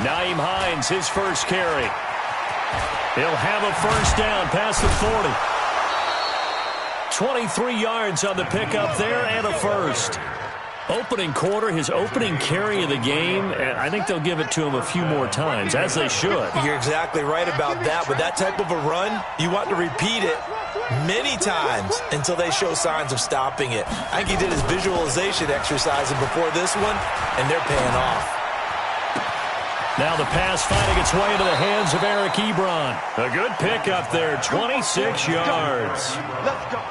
Nyheim Hines, his first carry. He'll have a first down past the 40. 23 yards on the pickup there and a first. Opening quarter, his opening carry of the game, and I think they'll give it to him a few more times, as they should. You're exactly right about that. With that type of a run, you want to repeat it many times until they show signs of stopping it. I think he did his visualization exercises before this one, and they're paying off. Now the pass finding its way into the hands of Eric Ebron. A good pickup there, 26 yards. Let's go.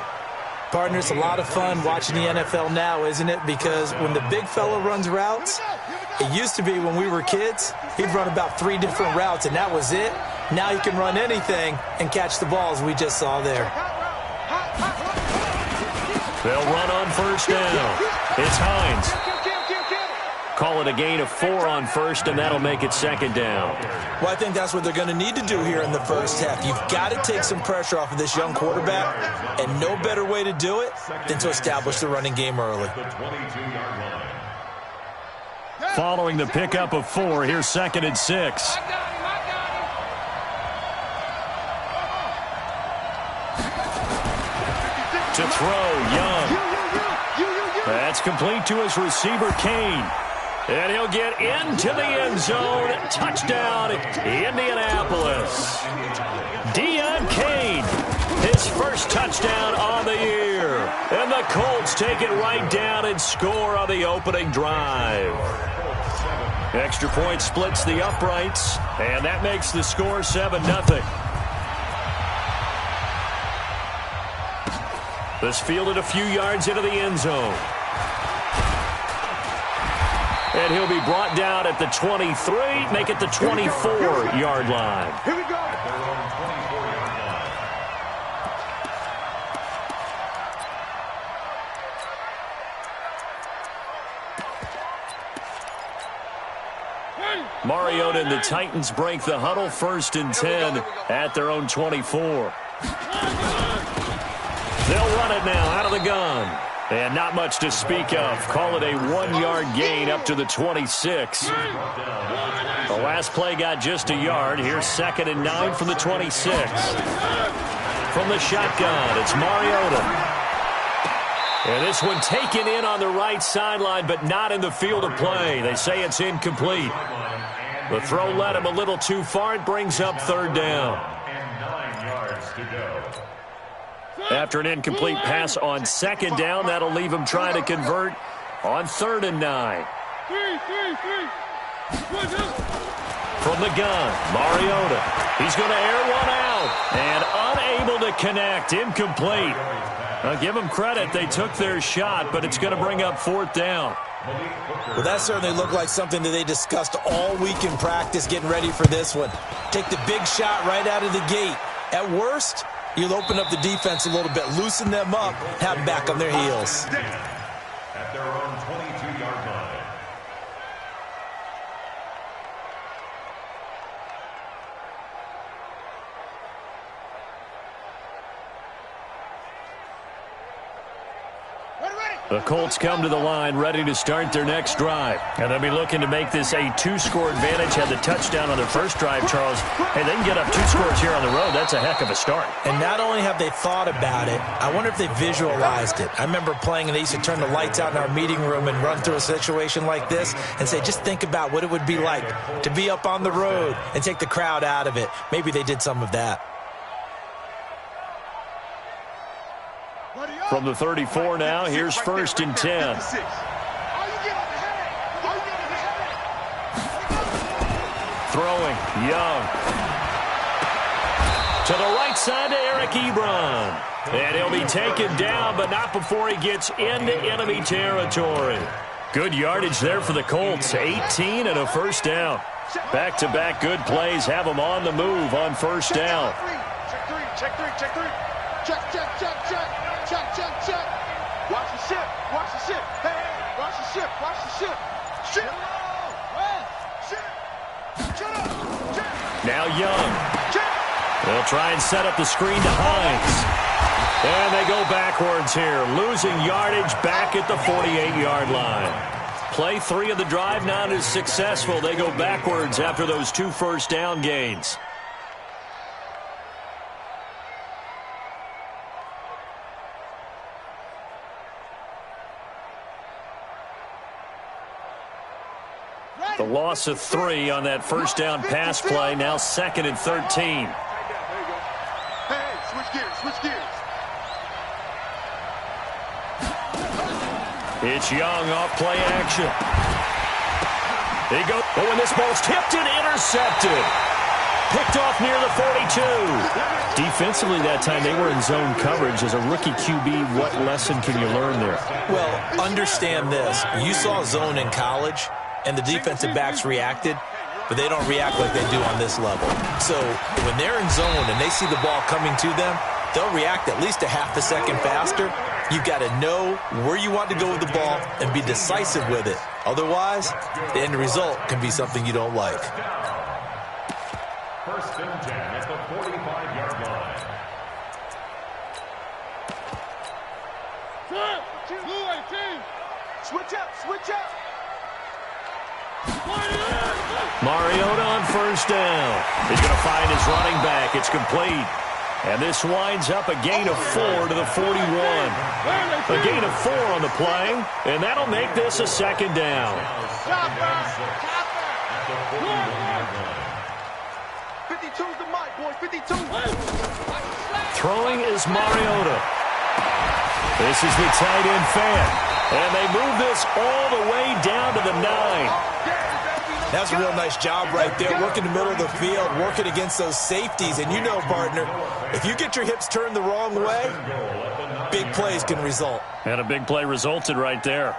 Partner, it's a lot of fun watching the NFL now, isn't it? Because when the big fella runs routes, it used to be when we were kids, he'd run about 3 different routes, and that was it. Now he can run anything and catch the balls we just saw there. They'll run on first down. It's Hines. Call it a gain of 4 on first, and that'll make it second down. Well, I think that's what they're going to need to do here in the first half. You've got to take some pressure off of this young quarterback, and no better way to do it than to establish the running game early. Following the pickup of 4, here's 2nd and 6. To throw, Young. That's complete to his receiver, Kane. And he'll get into the end zone. Touchdown, Indianapolis. Deon Kane, his first touchdown on the year. And the Colts take it right down and score on the opening drive. Extra point splits the uprights, and that makes the score 7-0. This fielded a few yards into the end zone. And he'll be brought down at the 23, make it the 24-yard line. Here we go. Mariota and the Titans break the huddle, 1st and 10 at their own 24. They'll run it now out of the gun. And not much to speak of. Call it a 1-yard gain up to the 26. The last play got just a yard. Here's 2nd and 9 from the 26. From the shotgun, it's Mariota. And this one taken in on the right sideline, but not in the field of play. They say it's incomplete. The throw led him a little too far. It brings up 3rd down. And 9 yards to go. After an incomplete pass on 2nd down, that'll leave him trying to convert on 3rd and 9. From the gun, Mariota. He's going to air one out and unable to connect. Incomplete. I'll give them credit. They took their shot, but it's going to bring up 4th down. Well, that certainly looked like something that they discussed all week in practice getting ready for this one. Take the big shot right out of the gate. At worst, you'll open up the defense a little bit, loosen them up, have them back on their heels. At their own 22-yard line. The Colts come to the line ready to start their next drive. And they'll be looking to make this a 2-score advantage. Had the touchdown on their first drive, Charles. Hey, they can get up 2 scores here on the road. That's a heck of a start. And not only have they thought about it, I wonder if they visualized it. I remember playing, and they used to turn the lights out in our meeting room and run through a situation like this and say, just think about what it would be like to be up on the road and take the crowd out of it. Maybe they did some of that. From the 34 now, here's 1st and 10. Throwing, Young. To the right side to Eric Ebron. And he'll be taken down, but not before he gets into enemy territory. Good yardage there for the Colts. 18 and a first down. Back-to-back good plays have them on the move on first down. Check three, check three, check three. Check, check, check, check. Check, check, check. Watch the ship. Watch the ship. Hey, hey. Watch the ship. Watch the ship. Ship. Ship. Shut up. Check. Now Young. Check. They'll try and set up the screen to Hines. And they go backwards here, losing yardage back at the 48-yard line. Play 3 of the drive not as successful. They go backwards after those 2 first down gains. The loss of 3 on that first down pass play. Now 2nd and 13. Hey, switch gears, switch gears. It's Young off play action. He goes. Oh, and this ball's tipped and intercepted. Picked off near the 42. Defensively that time, they were in zone coverage. As a rookie QB, what lesson can you learn there? Well, understand this. You saw zone in college, and the defensive backs reacted, but they don't react like they do on this level. So when they're in zone and they see the ball coming to them, they'll react at least a half a second faster. You've got to know where you want to go with the ball and be decisive with it. Otherwise, the end result can be something you don't like. First and 10 at the 45-yard line. Switch up, switch up. Mariota on first down. He's going to find his running back. It's complete. And this winds up a gain of 4 to the 41. A gain of 4 on the play, and that'll make this a 2nd down. 52's the mic, boys, 52. Throwing is Mariota. This is the tight end fan. And they move this all the way down to the 9. That's a real nice job right there, working the middle of the field, working against those safeties. And you know, partner, if you get your hips turned the wrong way, big plays can result. And a big play resulted right there.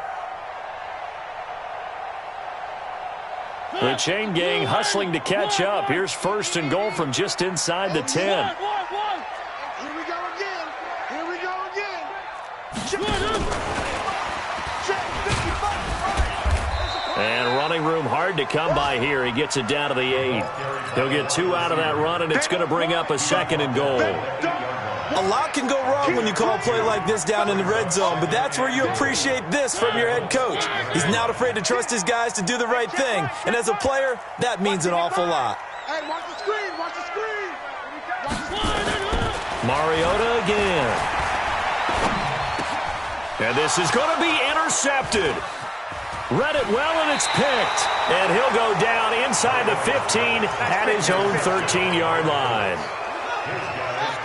The chain gang hustling to catch up. Here's 1st and goal from just inside the 10. Here we go again. Here we go again. And running room hard to come by here. He gets it down to the 8. He'll get 2 out of that run, and it's going to bring up a 2nd and goal. A lot can go wrong when you call a play like this down in the red zone, but that's where you appreciate this from your head coach. He's not afraid to trust his guys to do the right thing, and as a player, that means an awful lot. Hey, watch the screen, watch the screen. Watch the screen. Mariota again. And this is going to be intercepted. Read it well, and it's picked. And he'll go down inside the 15 at his own 13-yard line.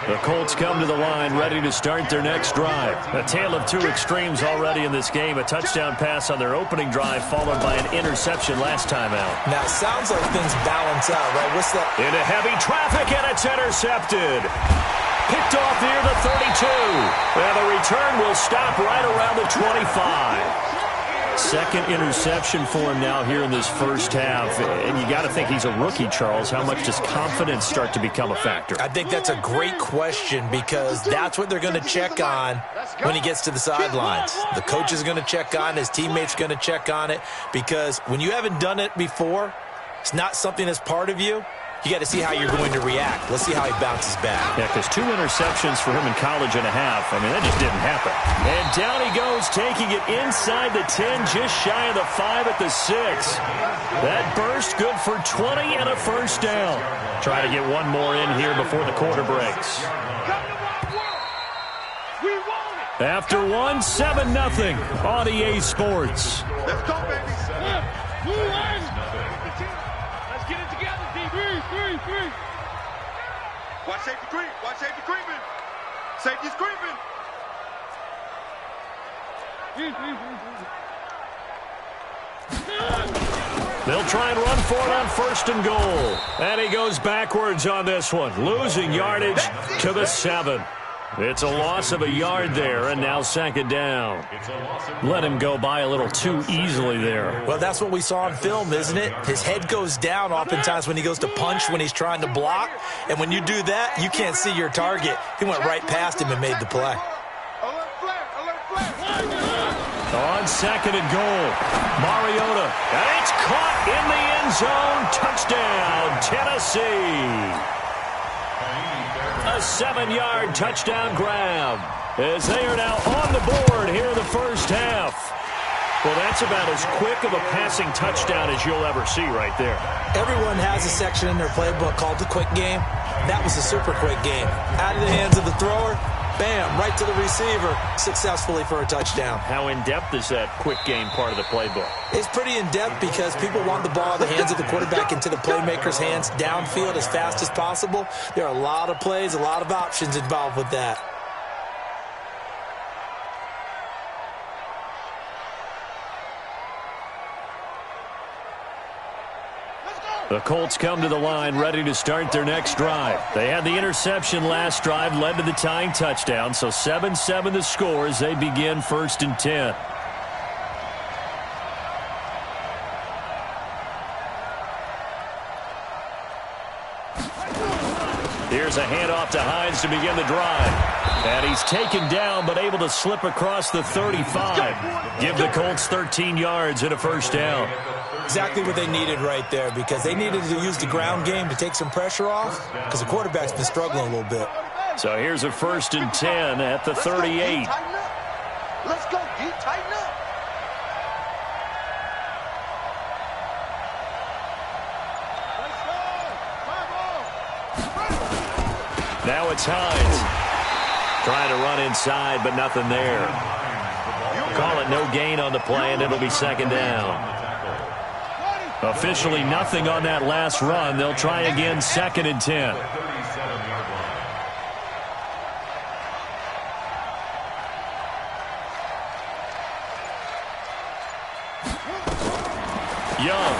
The Colts come to the line ready to start their next drive. A tale of 2 extremes already in this game. A touchdown pass on their opening drive followed by an interception last time out. Now, it sounds like things balance out, right? What's that? Into heavy traffic, and it's intercepted. Picked off near the 32. And the return will stop right around the 25. 2nd interception for him now here in this first half. And you got to think he's a rookie, Charles. How much does confidence start to become a factor? I think that's a great question because that's what they're going to check on when he gets to the sidelines. The coach is going to check on, his teammates going to check on it, because when you haven't done it before, it's not something that's part of you. You got to see how you're going to react. Let's see how he bounces back. Yeah, because 2 interceptions for him in college and a half. I mean, that just didn't happen. And down he goes, taking it inside the 10, just shy of the 5 at the 6. That burst good for 20 and a first down. Try to get one more in here before the quarter breaks. After 1, 7-0 on EA Sports. Let's go, baby. Watch safety creep. Watch safety creeping. Safety's creeping. They'll try and run for it on 1st and goal. And he goes backwards on this one, losing yardage to the 7. It's a loss of a yard there, and now 2nd down. Let him go by a little too easily there. Well, that's what we saw on film, isn't it? His head goes down oftentimes when he goes to punch, when he's trying to block. And when you do that, you can't see your target. He went right past him and made the play. Alert flare, alert flare. On 2nd and goal, Mariota. And it's caught in the end zone. Touchdown, Tennessee. A 7-yard touchdown grab as they are now on the board here in the first half. Well, that's about as quick of a passing touchdown as you'll ever see right there. Everyone has a section in their playbook called the quick game. That was a super quick game. Out of the hands of the thrower, bam, right to the receiver, successfully for a touchdown. How in-depth is that quick game part of the playbook? It's pretty in-depth because people want the ball in the hands of the quarterback into the playmaker's hands downfield as fast as possible. There are a lot of plays, a lot of options involved with that. The Colts come to the line ready to start their next drive. They had the interception last drive, led to the tying touchdown, so 7-7 the score as they begin 1st and 10. Here's a handoff to Hines to begin the drive. And he's taken down but able to slip across the 35. Give the Colts 13 yards and a first down. Exactly what they needed right there because they needed to use the ground game to take some pressure off because the quarterback's been struggling a little bit. So here's a 1st and 10 at the 38. Let's go, D. Tighten up. Now it's Hines. Trying to run inside, but nothing there. Call it no gain on the play, and it'll be 2nd down. Officially nothing on that last run. They'll try again 2nd and 10. Young.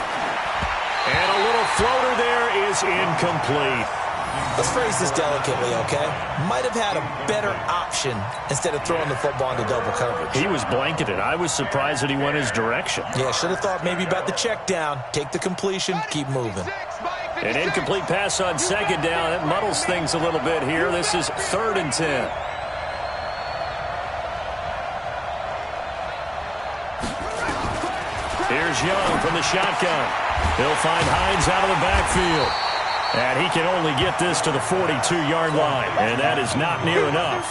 And a little floater there is incomplete. Let's phrase this delicately, okay? Might have had a better option instead of throwing the football into double coverage. He was blanketed. I was surprised that he went his direction. Yeah, should have thought maybe about the check down, take the completion, keep moving. An incomplete pass on 2nd down. That muddles things a little bit here. This is 3rd and 10. Here's Young from the shotgun. He'll find Hines out of the backfield. And he can only get this to the 42-yard line. And that is not near enough.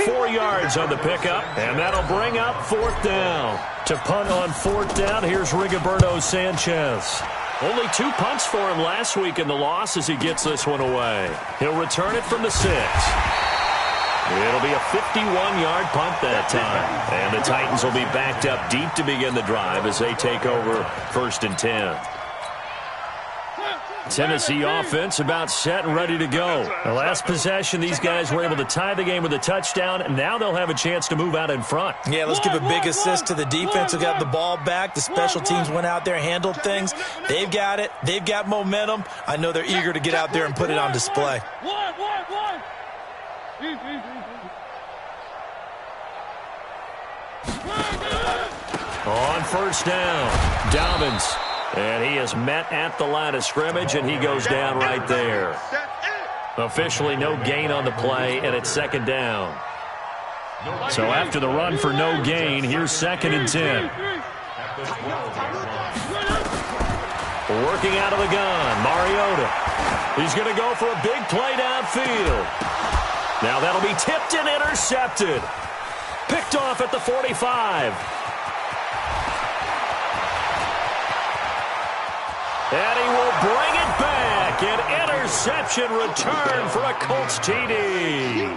4 yards on the pickup. And that'll bring up 4th down. To punt on 4th down, here's Rigoberto Sanchez. Only 2 punts for him last week in the loss as he gets this one away. He'll return it from the 6. It'll be a 51-yard punt that time. And the Titans will be backed up deep to begin the drive as they take over 1st and 10. Tennessee offense about set and ready to go. The last possession, these guys were able to tie the game with a touchdown, and now they'll have a chance to move out in front. Yeah, let's give a big assist to the defense who got the ball back. The special teams went out there, handled things. They've got it. They've got momentum. I know they're eager to get out there and put it on display. On 1st down, Dobbins. And he is met at the line of scrimmage, and he goes down right there. Officially no gain on the play, and it's 2nd down. So after the run for no gain, here's 2nd and 10. Working out of the gun, Mariota. He's going to go for a big play downfield. Now that'll be tipped and intercepted. Picked off at the 45. And he will bring it back. An interception return for a Colts TD.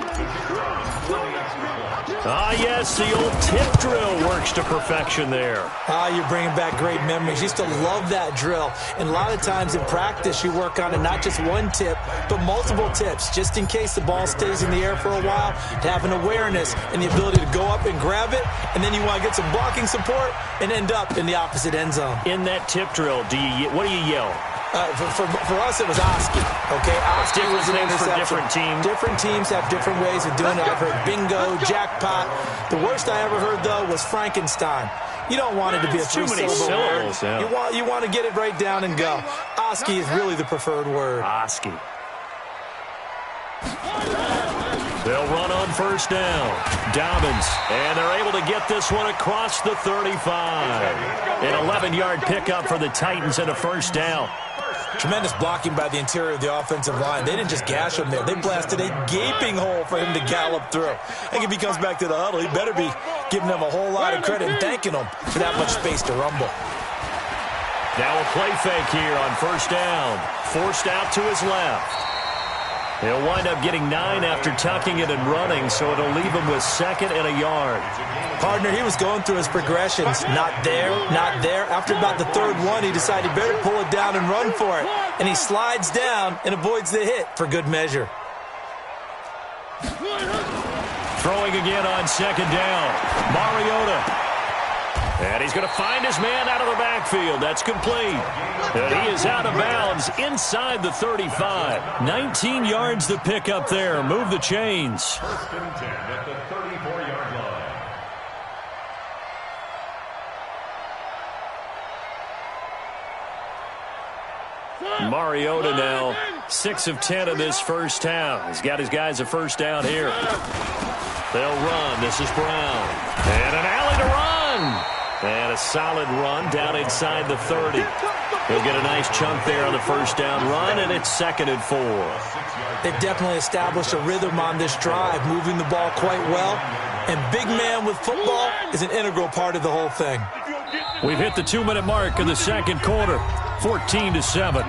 Ah, yes, the old tip drill works to perfection there. Ah, you're bringing back great memories. Used to love that drill. And a lot of times in practice, you work on it, not just one tip, but multiple tips, just in case the ball stays in the air for a while, to have an awareness and the ability to go up and grab it, and then you want to get some blocking support and end up in the opposite end zone. In that tip drill, what do you yell? For us, it was Oski. Okay, Oski was an interception. For different teams. Different teams have different ways of doing it. I've heard bingo, jackpot. The worst I ever heard, though, was Frankenstein. You don't want it to be a three-syllable word. Yeah. You want to get it right down and go. Oski is really the preferred word. Oski. They'll run on 1st down. Dobbins. And they're able to get this one across the 35. An 11-yard pickup for the Titans and a 1st down. Tremendous blocking by the interior of the offensive line. They didn't just gash him there. They blasted a gaping hole for him to gallop through. I think if he comes back to the huddle, he better be giving them a whole lot of credit and thanking them for that much space to rumble. Now a play fake here on first down. Forced out to his left. He'll wind up getting 9 after tucking it and running, so it'll leave him with 2nd and a yard. Partner, he was going through his progressions. Not there, not there. After about the 3rd one, he decided he better pull it down and run for it. And he slides down and avoids the hit for good measure. Throwing again on 2nd down. Mariota. And he's going to find his man out of the backfield. That's complete. And he is out of bounds inside the 35. 19 yards to pick up there. Move the chains. 1st and 10 at the 34-yard line. Mariota now 6 of 10 in this first half. He's got his guys a first down here. They'll run. This is Brown. And an alley to run. And a solid run down inside the 30. He'll get a nice chunk there on the first down run, and it's 2nd and 4. They've definitely established a rhythm on this drive, moving the ball quite well. And big man with football is an integral part of the whole thing. We've hit the 2-minute mark of the 2nd quarter, 14-7.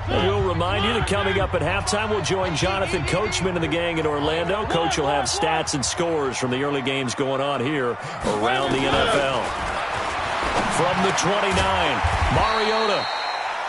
We'll remind you that coming up at halftime, we'll join Jonathan Coachman and the gang in Orlando. Coach will have stats and scores from the early games going on here around the NFL. From the 29, Mariota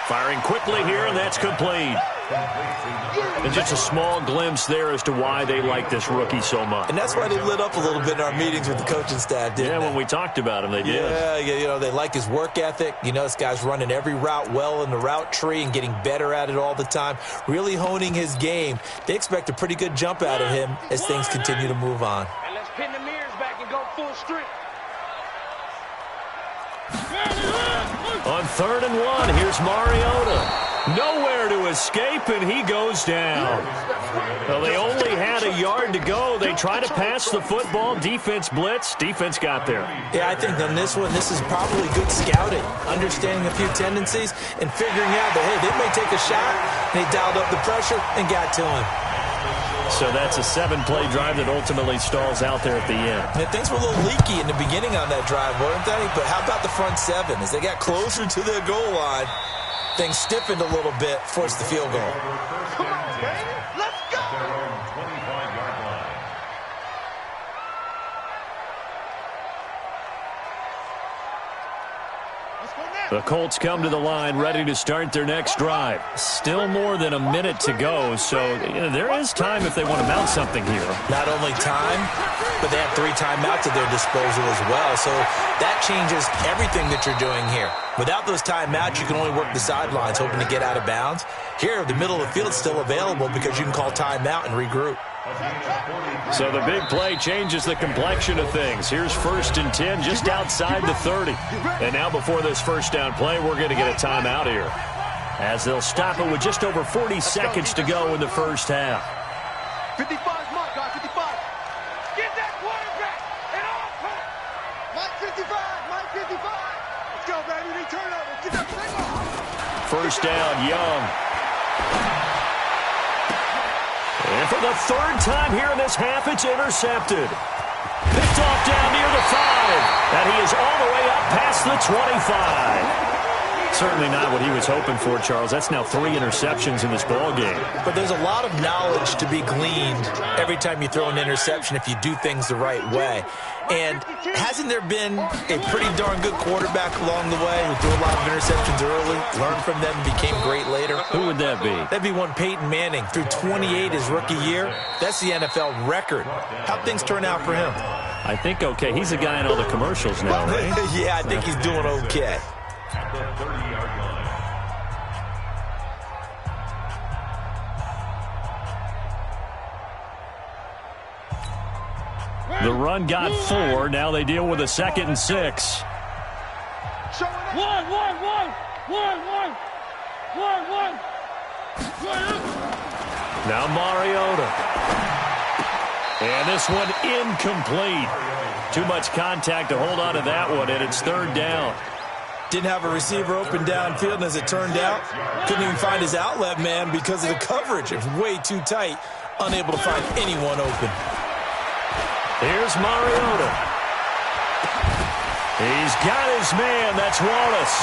firing quickly here, and that's complete. And just a small glimpse there as to why they like this rookie so much. And that's why they lit up a little bit in our meetings with the coaching staff, didn't they? When we talked about him, they did. Yeah, you know, they like his work ethic. You know, this guy's running every route well in the route tree and getting better at it all the time, really honing his game. They expect a pretty good jump out of him as things continue to move on. And let's pin the mirrors back and go full strength. On 3rd and 1, here's Mariota. Nowhere to escape, and he goes down. Well, they only had a yard to go. They try to pass the football. Defense blitz. Defense got there. Yeah, I think on this one, this is probably good scouting, understanding a few tendencies, and figuring out that, hey, they may take a shot. And they dialed up the pressure and got to him. So that's a 7-play drive that ultimately stalls out there at the end. And things were a little leaky in the beginning on that drive, weren't they? But how about the front 7? As they got closer to their goal line, things stiffened a little bit, forced the field goal. Come on, baby. Let's go. Their own 25-yard line. The Colts come to the line ready to start their next drive. Still more than a minute to go, so there is time if they want to mount something here. Not only time, but they have 3 timeouts at their disposal as well, so that changes everything that you're doing here. Without those timeouts, you can only work the sidelines, hoping to get out of bounds. Here, the middle of the field is still available because you can call timeout and regroup. So the big play changes the complexion of things. Here's 1st and 10 just outside the 30. And now before this first down play, we're going to get a timeout here, as they'll stop it with just over 40 seconds to go in the first half. 55 is mine, guys. 55. Get that quarterback and all time. Mike 55. Mike 55. Let's go, baby. They turn over. Get that thing off. First down, Young. And for the 3rd time here in this half, it's intercepted. Picked off down near the 5. And he is all the way up past the 25. Certainly not what he was hoping for, Charles. That's now 3 interceptions in this ball game. But there's a lot of knowledge to be gleaned every time you throw an interception if you do things the right way. And hasn't there been a pretty darn good quarterback along the way who threw a lot of interceptions early, learned from them, and became great later? Who would that be? That'd be one Peyton Manning. Threw 28 his rookie year. That's the NFL record. How'd things turn out for him? I think okay. He's a guy in all the commercials now, right? Yeah, I think he's doing okay. At the 30-yard line. The run got 4. Now they deal with a 2nd and 6. One. Now Mariota. And this one incomplete. Too much contact to hold on to that one, and it's 3rd down. Didn't have a receiver open downfield, and as it turned out, couldn't even find his outlet man because of the coverage. It was way too tight, unable to find anyone open. Here's Mariota. He's got his man. That's Wallace.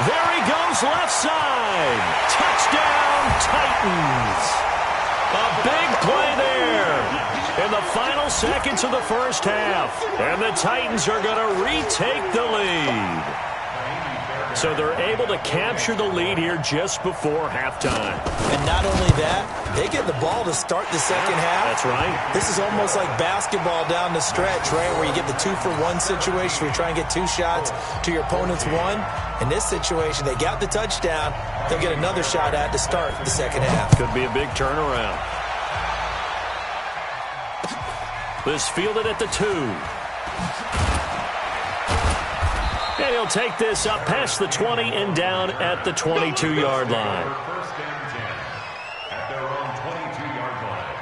There he goes, left side. Touchdown, Titans. A big play there in the final seconds of the first half. And the Titans are going to retake the lead. So they're able to capture the lead here just before halftime. And not only that, they get the ball to start the second half. That's right. This is almost like basketball down the stretch, right, where you get the 2-for-1 situation where you try and get 2 shots to your opponent's 1. In this situation, they got the touchdown. They'll get another shot at to start the second half. Could be a big turnaround. This fielded at the 2. And he'll take this up past the 20 and down at the 22-yard line. First and 10 at their own 22-yard line.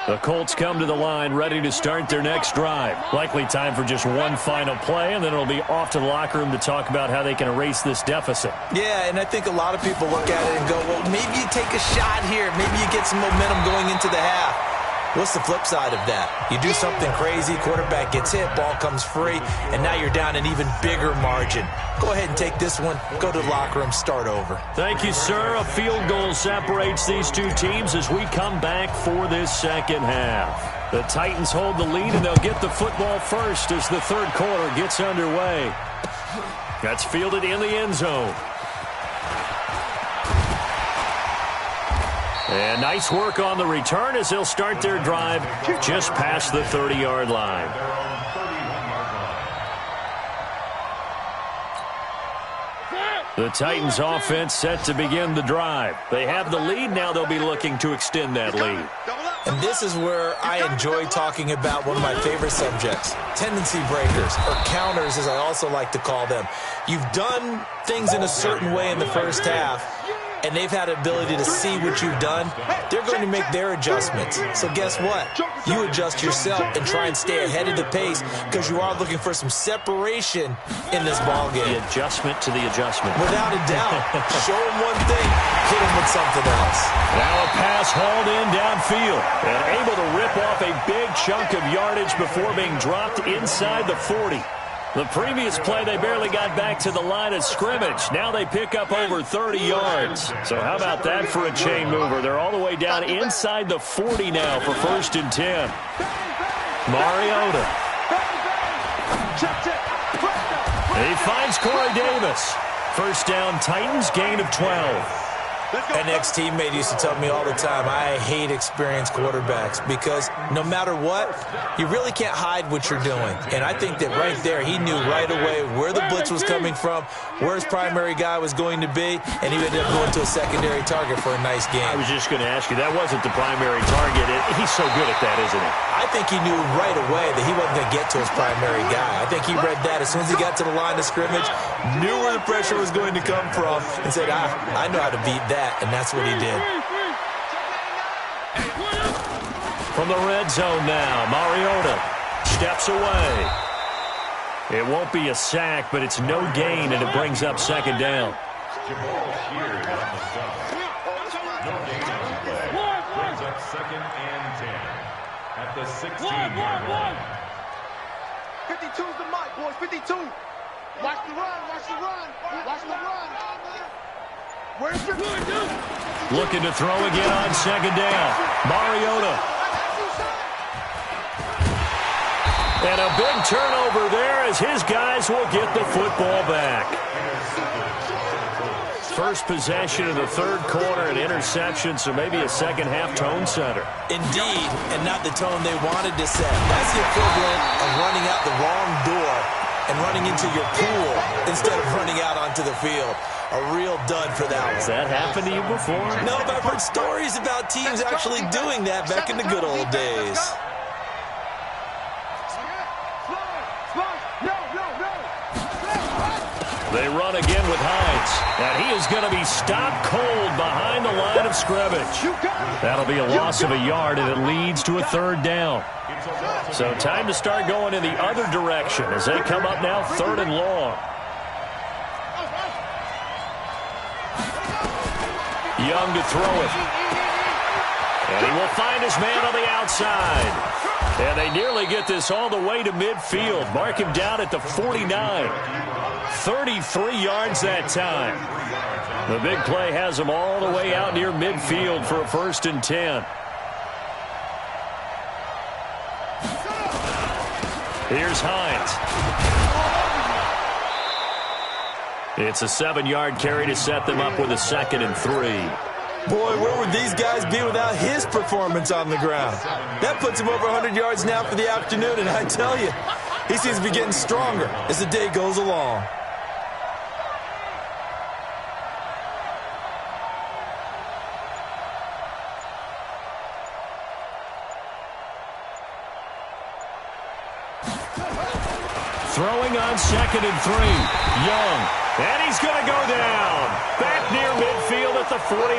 The Colts come to the line ready to start their next drive. Likely time for just one final play, and then it'll be off to the locker room to talk about how they can erase this deficit. Yeah, and I think a lot of people look at it and go, well, maybe you take a shot here. Maybe you get some momentum going into the half. What's the flip side of that? You do something crazy, quarterback gets hit, ball comes free, and now you're down an even bigger margin. Go ahead and take this one, go to the locker room, start over. Thank you, sir. A field goal separates these two teams as we come back for this second half. The Titans hold the lead, and they'll get the football first as the third quarter gets underway. That's fielded in the end zone. And nice work on the return as they'll start their drive just past the 30-yard line. The Titans offense set to begin the drive. They have the lead. Now they'll be looking to extend that lead. And this is where I enjoy talking about one of my favorite subjects, tendency breakers, or counters as I also like to call them. You've done things in a certain way in the first half, and they've had the ability to see what you've done. They're going to make their adjustments. So guess what? You adjust yourself and try and stay ahead of the pace because you are looking for some separation in this ball game. The adjustment to the adjustment. Without a doubt. Show them one thing, hit them with something else. Now a pass hauled in downfield and able to rip off a big chunk of yardage before being dropped inside the 40. The previous play, they barely got back to the line of scrimmage. Now they pick up over 30 yards. So how about that for a chain mover? They're all the way down inside the 40 now for 1st and 10. Mariota. He finds Corey Davis. First down, Titans, gain of 12. An ex-teammate used to tell me all the time, I hate experienced quarterbacks because no matter what, you really can't hide what you're doing. And I think that right there, he knew right away where the blitz was coming from, where his primary guy was going to be, and he ended up going to a secondary target for a nice game. I was just going to ask you, that wasn't the primary target. He's so good at that, isn't he? I think he knew right away that he wasn't going to get to his primary guy. I think he read that as soon as he got to the line of scrimmage, knew where the pressure was going to come from, and said, I know how to beat that. And that's what he did. From the red zone now, Mariota steps away. It won't be a sack, but it's no gain, and it brings up second down. Brings up 2nd and 10 at the 16-yard line. 52's the mic, boys. 52. Watch the run. Watch the run. Watch the run. Where's your looking to throw again on second down. Mariota. And a big turnover there as his guys will get the football back. First possession of the third quarter, an interception, so maybe a second half tone setter. Indeed, and not the tone they wanted to set. That's the equivalent of running out the wrong door and running into your pool instead of running out onto the field. A real dud for that one. Has that happened to you before? No, but I've heard stories about teams actually doing that back in the good old days. They run again with Hines, and he is going to be stopped cold behind the line of scrimmage. That'll be a loss of a yard, and it leads to a third down. So time to start going in the other direction as they come up now 3rd and long. Young to throw it. And he will find his man on the outside. And they nearly get this all the way to midfield. Mark him down at the 49. 33 yards that time. The big play has him all the way out near midfield for a 1st and 10. Here's Hines. It's a 7-yard carry to set them up with a 2nd and 3. Boy, where would these guys be without his performance on the ground? That puts him over 100 yards now for the afternoon, and I tell you, he seems to be getting stronger as the day goes along. Throwing on 2nd and 3. Young. And he's going to go down. Back near midfield at the 49.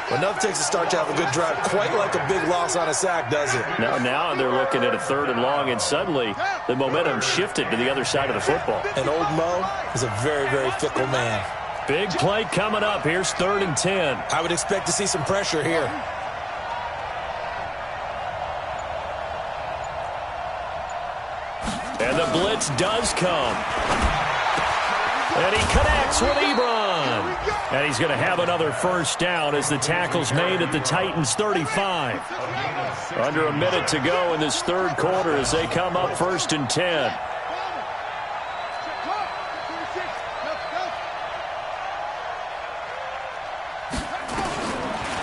Well, enough takes a start to have a good drive. Quite like a big loss on a sack, does it? Now they're looking at a 3rd and long, and suddenly the momentum shifted to the other side of the football. And old Mo is a very, very fickle man. Big play coming up. Here's 3rd and 10. I would expect to see some pressure here. And the blitz does come. And he connects with Ebron. And he's going to have another 1st down as the tackle's made at the Titans' 35. Under a minute to go in this 3rd quarter as they come up 1st and 10.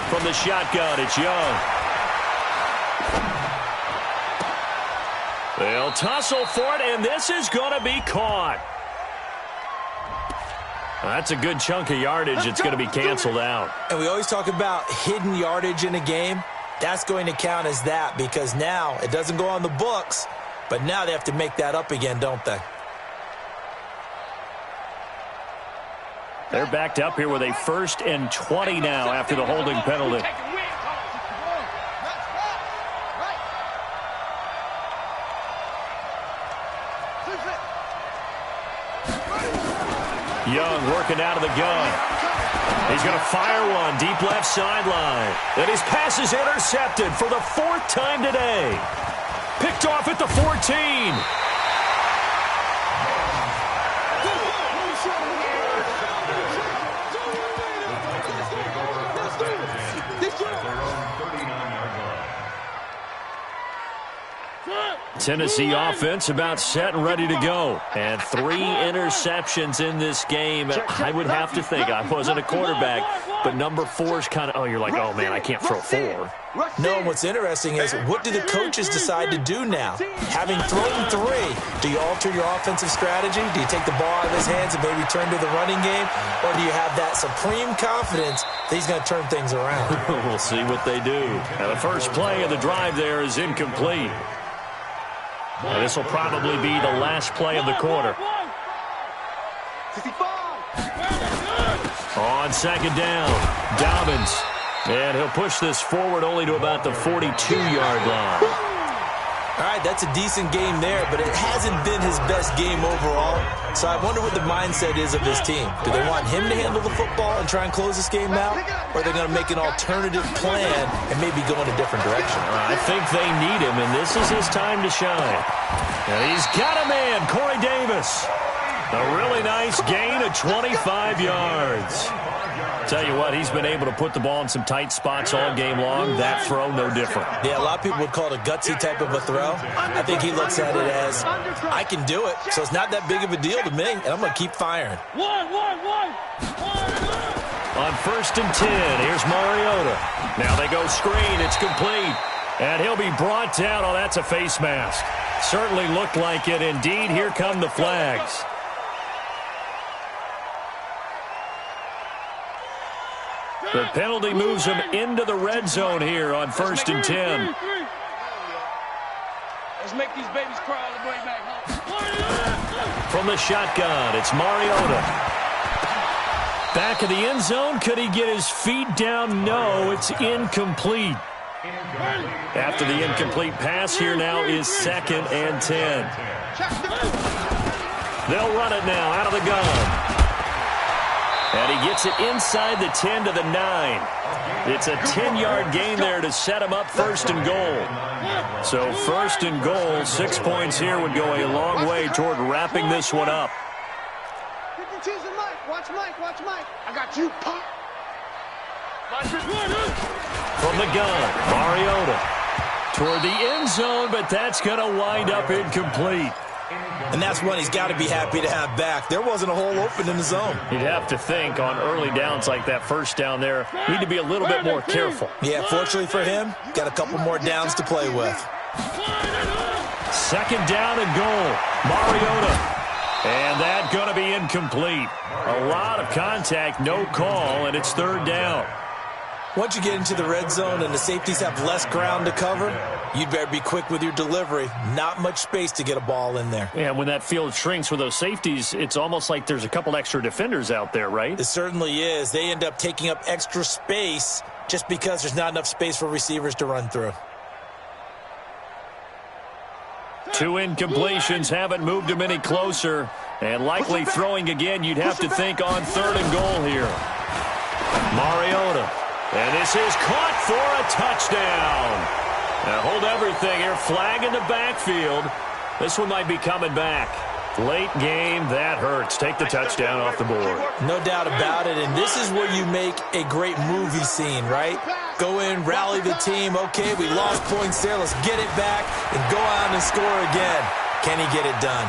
From the shotgun, it's Young. They'll tussle for it, and this is going to be caught. That's a good chunk of yardage. It's going to be canceled out. And we always talk about hidden yardage in a game. That's going to count as that because now it doesn't go on the books, but now they have to make that up again, don't they? They're backed up here with a 1st and 20 now after the holding penalty. Young working out of the gun. He's going to fire one deep left sideline. And his pass is intercepted for the 4th time today. Picked off at the 14. Tennessee offense about set and ready to go. And 3 interceptions in this game. I would have to think, I wasn't a quarterback, but number 4's kind of, you're like, oh, man, I can't throw 4. No, and what's interesting is what do the coaches decide to do now? Having thrown 3, do you alter your offensive strategy? Do you take the ball out of his hands and maybe turn to the running game? Or do you have that supreme confidence that he's going to turn things around? We'll see what they do. Now, the first play of the drive there is incomplete. And this will probably be the last play of the quarter. On 2nd down, Dobbins. And he'll push this forward only to about the 42-yard line. All right, that's a decent game there, but it hasn't been his best game overall. So I wonder what the mindset is of his team. Do they want him to handle the football and try and close this game out? Or are they going to make an alternative plan and maybe go in a different direction? I think they need him, and this is his time to shine. And he's got a man, Corey Davis. A really nice gain of 25 yards. Tell you what, he's been able to put the ball in some tight spots all game long. That throw, no different. Yeah, a lot of people would call it a gutsy type of a throw. I think he looks at it as, I can do it, so it's not that big of a deal to me, and I'm going to keep firing. On 1st and 10, here's Mariota. Now they go screen, it's complete. And he'll be brought down. Oh, that's a face mask. Certainly looked like it. Indeed, here come the flags. The penalty moves him into the red zone here on 1st and 10. Let's make these babies cry all the way back home. From the shotgun, it's Mariota. Back of the end zone. Could he get his feet down? No, it's incomplete. After the incomplete pass, here now is 2nd and 10. They'll run it now out of the gun. And he gets it inside the 10 to the 9. It's a 10-yard gain there to set him up 1st and goal. So 1st and goal, 6 points here would go a long way toward wrapping this one up. Watch Mike. I got you, Pop. From the gun, Mariota toward the end zone, but that's going to wind up incomplete. And that's one he's got to be happy to have back. There wasn't a hole open in the zone. You'd have to think on early downs like that first down there, need to be a little bit more careful. Yeah, fortunately for him, got a couple more downs to play with. 2nd down and goal, Mariota. And that's going to be incomplete. A lot of contact, no call, and it's 3rd down. Once you get into the red zone and the safeties have less ground to cover, you'd better be quick with your delivery. Not much space to get a ball in there. Yeah, when that field shrinks with those safeties, it's almost like there's a couple extra defenders out there, right? It certainly is. They end up taking up extra space just because there's not enough space for receivers to run through. 2 incompletions haven't moved him any closer. And likely throwing again, you'd have to think on 3rd and goal here. Mariota. And this is caught for a touchdown. Now hold everything here. Flag in the backfield. This one might be coming back. Late game, that hurts. Take the touchdown off the board. No doubt about it, and this is where you make a great movie scene, right? Go in, rally the team. Okay, we lost points there. Let's get it back and go out and score again. Can he get it done?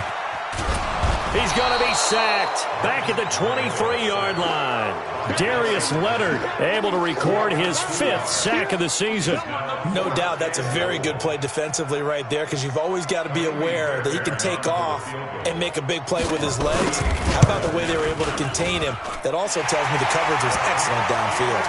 He's going to be sacked back at the 23-yard line. Darius Leonard able to record his 5th sack of the season. No doubt that's a very good play defensively right there, because you've always got to be aware that he can take off and make a big play with his legs. How about the way they were able to contain him? That also tells me the coverage was excellent downfield.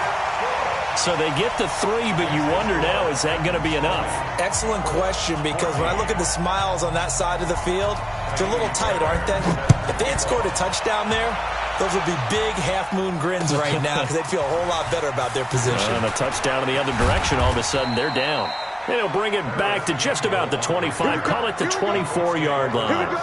So they get the 3, but you wonder now, is that going to be enough? Excellent question, because when I look at the smiles on that side of the field, they're a little tight, aren't they? If they had scored a touchdown there, those would be big half-moon grins right now, because they'd feel a whole lot better about their position. And a touchdown in the other direction, all of a sudden they're down. And he'll bring it back to just about the 25, call it the 24-yard line.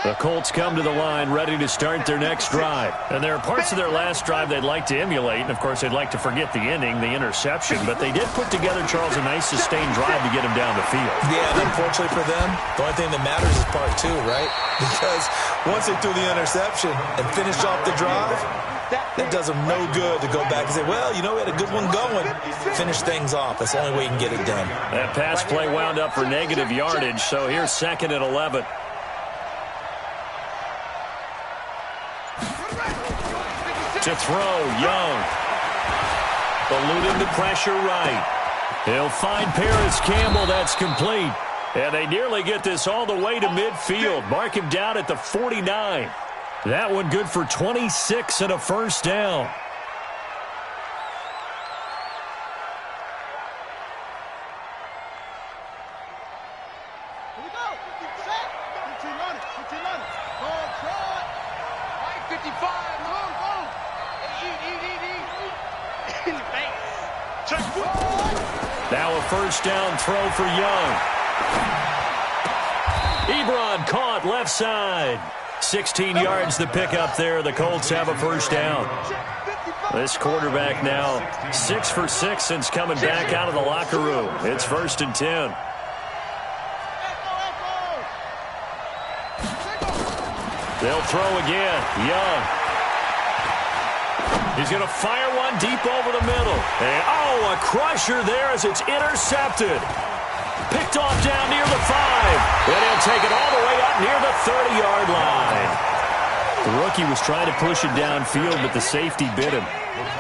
The Colts come to the line ready to start their next drive. And there are parts of their last drive they'd like to emulate. And, of course, they'd like to forget the ending, the interception. But they did put together, Charles, a nice sustained drive to get him down the field. Yeah, and unfortunately for them, the only thing that matters is part 2, right? Because once they threw the interception and finished off the drive, that does them no good to go back and say, well, you know, we had a good one going. Finish things off. That's the only way you can get it done. That pass play wound up for negative yardage. So here's 2nd and 11. To throw, Young. Eluding the pressure right. He'll find Paris Campbell. That's complete. And they nearly get this all the way to midfield. Mark him down at the 49. That one good for 26 and a 1st down. Here we go. Set. 15 on it. 15 on it. Go, Troy. Right, 55. Go. Eat. In the face. Check. Now a 1st down throw for Young. Ebron caught left side. 16 yards the pickup there. The Colts have a 1st down. This quarterback now 6 for 6 since coming back out of the locker room. It's 1st and 10. They'll throw again. Young. He's going to fire one deep over the middle. And, a crusher there as it's intercepted. Picked off down near the 5. And he'll take it all the way up near the 30-yard line. The rookie was trying to push it downfield, but the safety bit him.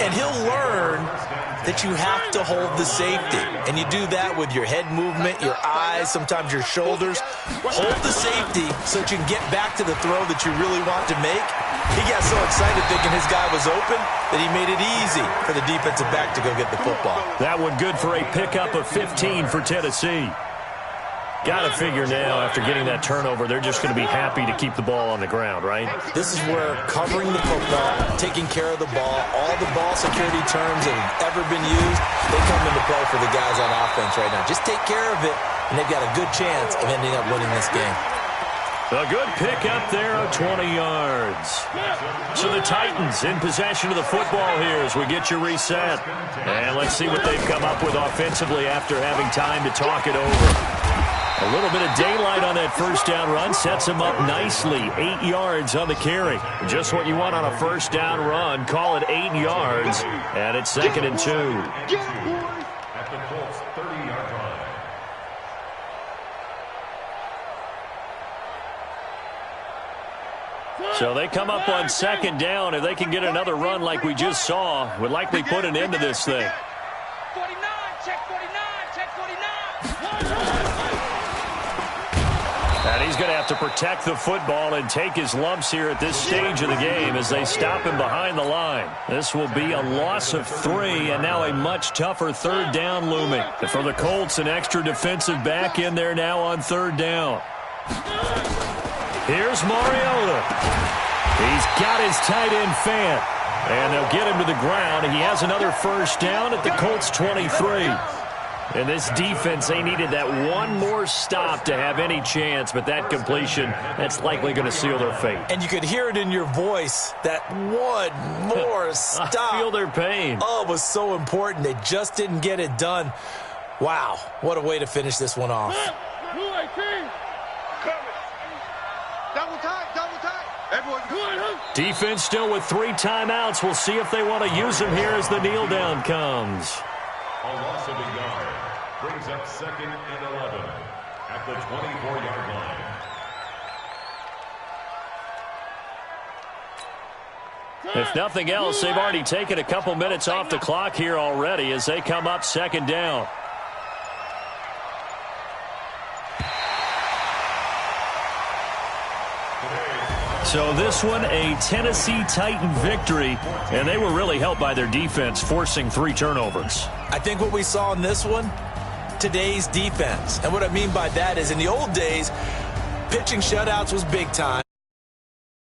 And he'll learn that you have to hold the safety. And you do that with your head movement, your eyes, sometimes your shoulders. Hold the safety so that you can get back to the throw that you really want to make. He got so excited thinking his guy was open that he made it easy for the defensive back to go get the football. That one good for a pickup of 15 for Tennessee. Got to figure now, after getting that turnover, they're just going to be happy to keep the ball on the ground, right? This is where covering the football, taking care of the ball, all the ball security terms that have ever been used, they come into play for the guys on offense right now. Just take care of it, and they've got a good chance of ending up winning this game. A good pickup there of 20 yards. So the Titans in possession of the football here as we get you reset. And let's see what they've come up with offensively after having time to talk it over. A little bit of daylight on that first down run sets him up nicely. 8 yards on the carry. Just what you want on a first down run. Call it 8 yards. And it's 2nd and 2. At the Colts 30-yard line. So they come up on 2nd down. If they can get another run like we just saw, would likely put an end to this thing. 49, check 49, check 49. And he's going to have to protect the football and take his lumps here at this stage of the game as they stop him behind the line. This will be a loss of 3, and now a much tougher 3rd down looming. And for the Colts, an extra defensive back in there now on 3rd down. Here's Mariota. He's got his tight end fan. And they'll get him to the ground. He has another first down at the Colts 23. And this defense, they needed that one more stop to have any chance. But that completion, that's likely going to seal their fate. And you could hear it in your voice, that one more stop. I feel their pain. Oh, it was so important. They just didn't get it done. Wow, what a way to finish this one off. Defense still with 3 timeouts. We'll see if they want to use them here as the kneel down comes. A loss of a yard brings up 2nd and 11 at the 24-yard line. If nothing else, they've already taken a couple minutes off the clock here already as they come up 2nd down. So this one, a Tennessee Titan victory, and they were really helped by their defense, forcing 3 turnovers. I think what we saw in this one, today's defense. And what I mean by that is in the old days, pitching shutouts was big time.